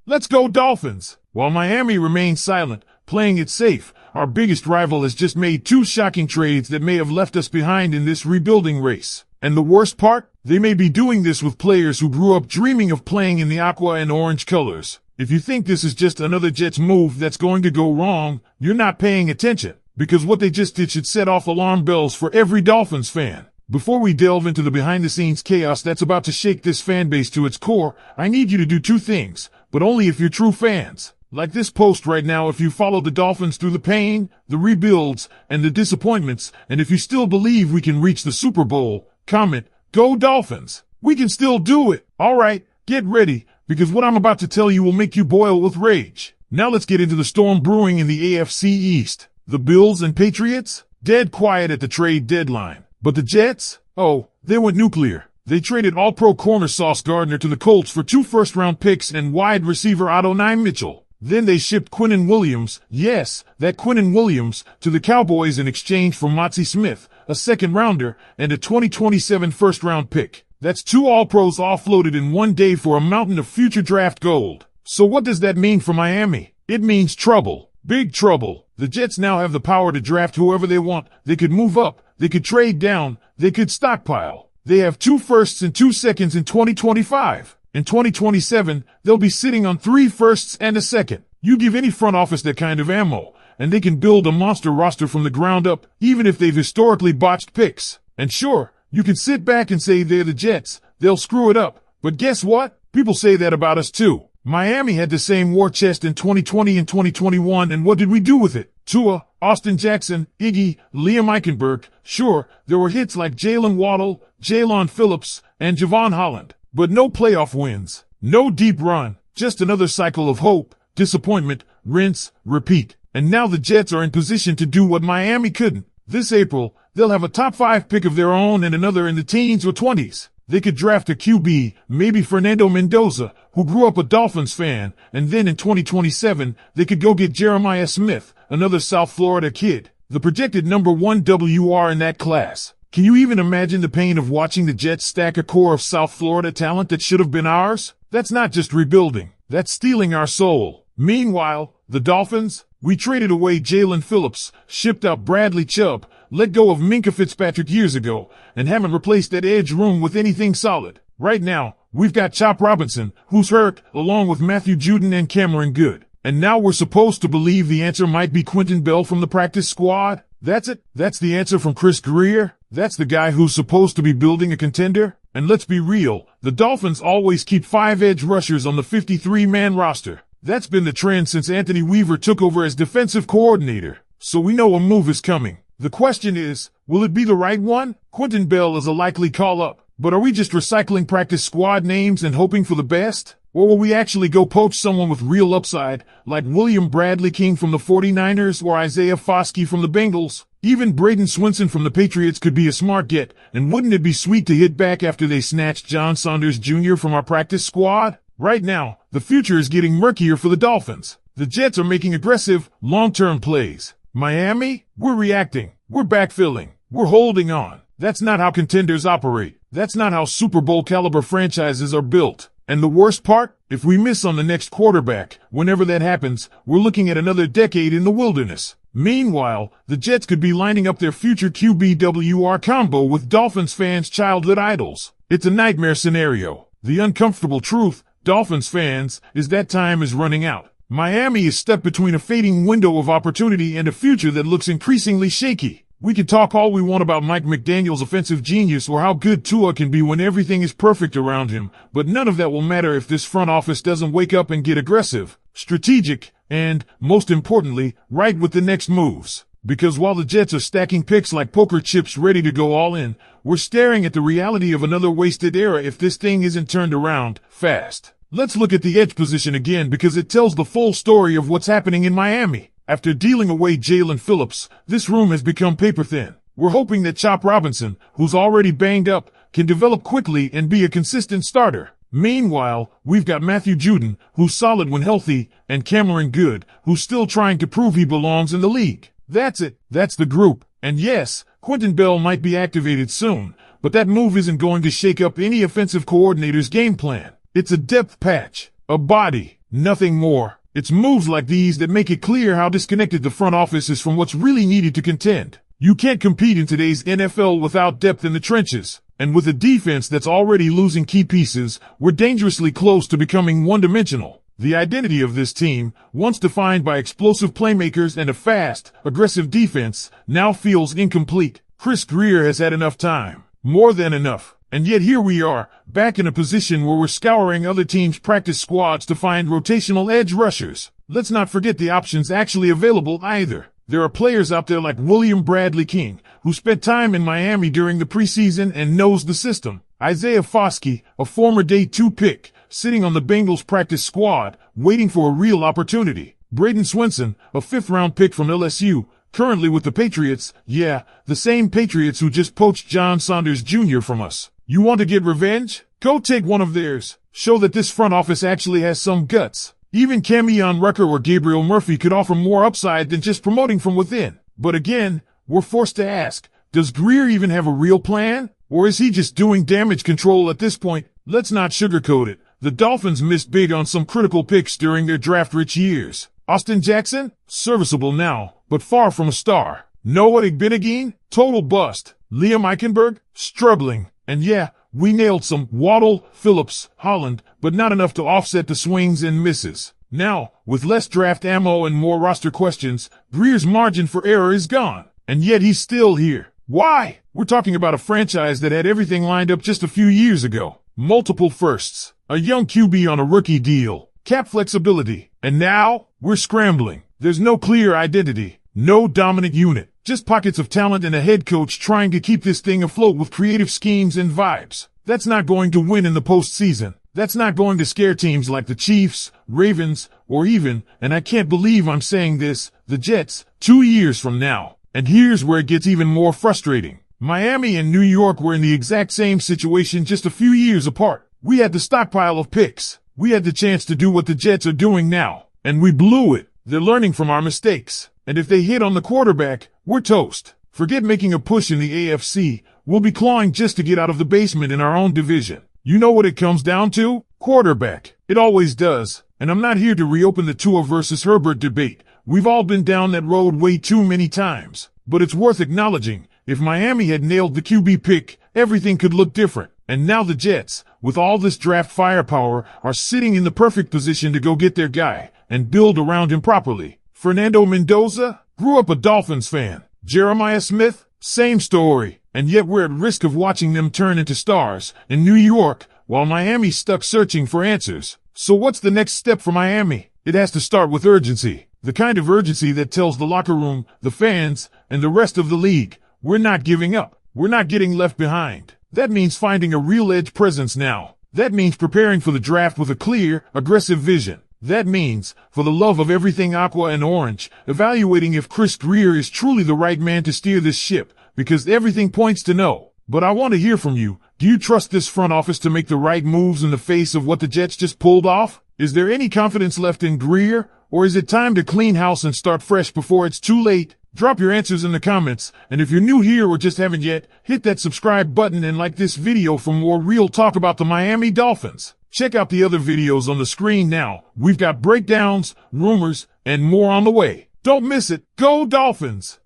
Let's go Dolphins! While Miami remains silent, playing it safe, our biggest rival has just made two shocking trades that may have left us behind in this rebuilding race. And the worst part? They may be doing this with players who grew up dreaming of playing in the aqua and orange colors. If you think this is just another Jets move that's going to go wrong, you're not paying attention. Because what they just did should set off alarm bells for every Dolphins fan. Before we delve into the behind-the-scenes chaos that's about to shake this fan base to its core, I need you to do two things, but only if you're true fans. Like this post right now if you follow the Dolphins through the pain, the rebuilds, and the disappointments, and if you still believe we can reach the Super Bowl, comment, "Go Dolphins! We can still do it!" Alright, get ready, because what I'm about to tell you will make you boil with rage. Now let's get into the storm brewing in the AFC East. The Bills and Patriots? Dead quiet at the trade deadline. But the Jets? Oh, they went nuclear. They traded all-pro corner Sauce Gardner to the Colts for 2 first-round picks and wide receiver Adonai Mitchell. Then they shipped Quinnen Williams, yes, that Quinnen Williams, to the Cowboys in exchange for Motzie Smith, a second-rounder, and a 2027 first-round pick. That's 2 all-pros offloaded in one day for a mountain of future draft gold. So what does that mean for Miami? It means trouble. Big trouble. The Jets now have the power to draft whoever they want. They could move up. They could trade down. They could stockpile. They have 2 firsts and 2 seconds in 2025. In 2027, they'll be sitting on 3 firsts and a second. You give any front office that kind of ammo, and they can build a monster roster from the ground up, even if they've historically botched picks. And sure, you can sit back and say they're the Jets. They'll screw it up. But guess what? People say that about us too. Miami had the same war chest in 2020 and 2021, and what did we do with it? Tua, Austin Jackson, Iggy, Liam Eichenberg. Sure, there were hits like Jalen Waddle, Jalen Phillips, and Javon Holland. But no playoff wins. No deep run. Just another cycle of hope, disappointment, rinse, repeat. And now the Jets are in position to do what Miami couldn't. This April, they'll have a top 5 pick of their own and another in the teens or 20s. They could draft a QB, maybe Fernando Mendoza, who grew up a Dolphins fan, and then in 2027, they could go get Jeremiah Smith, another South Florida kid, the projected number 1 WR in that class. Can you even imagine the pain of watching the Jets stack a core of South Florida talent that should have been ours? That's not just rebuilding. That's stealing our soul. Meanwhile, the Dolphins? We traded away Jalen Phillips, shipped out Bradley Chubb, let go of Minkah Fitzpatrick years ago, and haven't replaced that edge room with anything solid. Right now, we've got Chop Robinson, who's hurt, along with Matthew Judon and Cameron Good. And now we're supposed to believe the answer might be Quentin Bell from the practice squad? That's it? That's the answer from Chris Greer? That's the guy who's supposed to be building a contender? And let's be real, the Dolphins always keep 5 edge rushers on the 53-man roster. That's been the trend since Anthony Weaver took over as defensive coordinator. So we know a move is coming. The question is, will it be the right one? Quentin Bell is a likely call-up. But are we just recycling practice squad names and hoping for the best? Or will we actually go poach someone with real upside, like William Bradley King from the 49ers or Isaiah Foskey from the Bengals? Even Braden Swinson from the Patriots could be a smart get, and wouldn't it be sweet to hit back after they snatched John Saunders Jr. from our practice squad? Right now, the future is getting murkier for the Dolphins. The Jets are making aggressive, long-term plays. Miami? We're reacting. We're backfilling. We're holding on. That's not how contenders operate. That's not how Super Bowl caliber franchises are built. And the worst part? If we miss on the next quarterback, whenever that happens, we're looking at another decade in the wilderness. Meanwhile, the Jets could be lining up their future QB-WR combo with Dolphins fans' childhood idols. It's a nightmare scenario. The uncomfortable truth, Dolphins fans, is that time is running out. Miami is stuck between a fading window of opportunity and a future that looks increasingly shaky. We can talk all we want about Mike McDaniel's offensive genius or how good Tua can be when everything is perfect around him, but none of that will matter if this front office doesn't wake up and get aggressive, strategic, and, most importantly, right with the next moves. Because while the Jets are stacking picks like poker chips ready to go all in, we're staring at the reality of another wasted era if this thing isn't turned around fast. Let's look at the edge position again because it tells the full story of what's happening in Miami. After dealing away Jalen Phillips, this room has become paper thin. We're hoping that Chop Robinson, who's already banged up, can develop quickly and be a consistent starter. Meanwhile, we've got Matthew Judon, who's solid when healthy, and Cameron Good, who's still trying to prove he belongs in the league. That's it. That's the group. And yes, Quentin Bell might be activated soon, but that move isn't going to shake up any offensive coordinator's game plan. It's a depth patch, a body, Nothing more. It's moves like these that make it clear how disconnected the front office is from what's really needed to contend. You can't compete in today's NFL without depth in the trenches. And with a defense that's already losing key pieces, we're dangerously close to becoming one-dimensional. The identity of this team, once defined by explosive playmakers and a fast, aggressive defense, now feels incomplete. Chris Grier has had enough time. More than enough. And yet here we are, back in a position where we're scouring other teams' practice squads to find rotational edge rushers. Let's not forget the options actually available either. There are players out there like William Bradley King, who spent time in Miami during the preseason and knows the system. Isaiah Foskey, a former day 2 pick, sitting on the Bengals practice squad, waiting for a real opportunity. Braden Swinson, a 5th-round pick from LSU, currently with the Patriots. Yeah, the same Patriots who just poached John Saunders Jr. from us. You want to get revenge? Go take one of theirs. Show that this front office actually has some guts. Even Camion Rucker or Gabriel Murphy could offer more upside than just promoting from within. But again, we're forced to ask, does Grier even have a real plan? Or is he just doing damage control at this point? Let's not sugarcoat it. The Dolphins missed big on some critical picks during their draft-rich years. Austin Jackson? Serviceable now, but far from a star. Noah Igbeneghin? Total bust. Liam Eichenberg? Struggling. And yeah, we nailed some Waddle, Phillips, Holland, but not enough to offset the swings and misses. Now, with less draft ammo and more roster questions, Grier's margin for error is gone. And yet he's still here. Why? We're talking about a franchise that had everything lined up just a few years ago. Multiple firsts, a young QB on a rookie deal, cap flexibility, and now we're scrambling. There's no clear identity, no dominant unit, just pockets of talent and a head coach trying to keep this thing afloat with creative schemes and vibes. That's not going to win in the postseason. That's not going to scare teams like the Chiefs, Ravens, or even, and I can't believe I'm saying this, the Jets, 2 years from now. And here's where it gets even more frustrating. Miami and New York were in the exact same situation just a few years apart. We had the stockpile of picks. We had the chance to do what the Jets are doing now. And we blew it. They're learning from our mistakes. And if they hit on the quarterback, we're toast. Forget making a push in the AFC. We'll be clawing just to get out of the basement in our own division. You know what it comes down to? Quarterback. It always does. And I'm not here to reopen the Tua versus Herbert debate. We've all been down that road way too many times. But it's worth acknowledging, if Miami had nailed the QB pick, everything could look different. And now the Jets, with all this draft firepower, are sitting in the perfect position to go get their guy and build around him properly. Fernando Mendoza grew up a Dolphins fan. Jeremiah Smith, same story. And yet we're at risk of watching them turn into stars in New York while Miami's stuck searching for answers. So what's the next step for Miami? It has to start with urgency. The kind of urgency that tells the locker room, the fans, and the rest of the league, we're not giving up. We're not getting left behind. That means finding a real edge presence now. That means preparing for the draft with a clear, aggressive vision. That means, for the love of everything aqua and orange, evaluating if Chris Grier is truly the right man to steer this ship, because everything points to no. But I want to hear from you. Do you trust this front office to make the right moves in the face of what the Jets just pulled off? Is there any confidence left in Grier? Or is it time to clean house and start fresh before it's too late? Drop your answers in the comments, and if you're new here or just haven't yet, hit that subscribe button and like this video for more real talk about the Miami Dolphins. Check out the other videos on the screen now. We've got breakdowns, rumors, and more on the way. Don't miss it. Go Dolphins!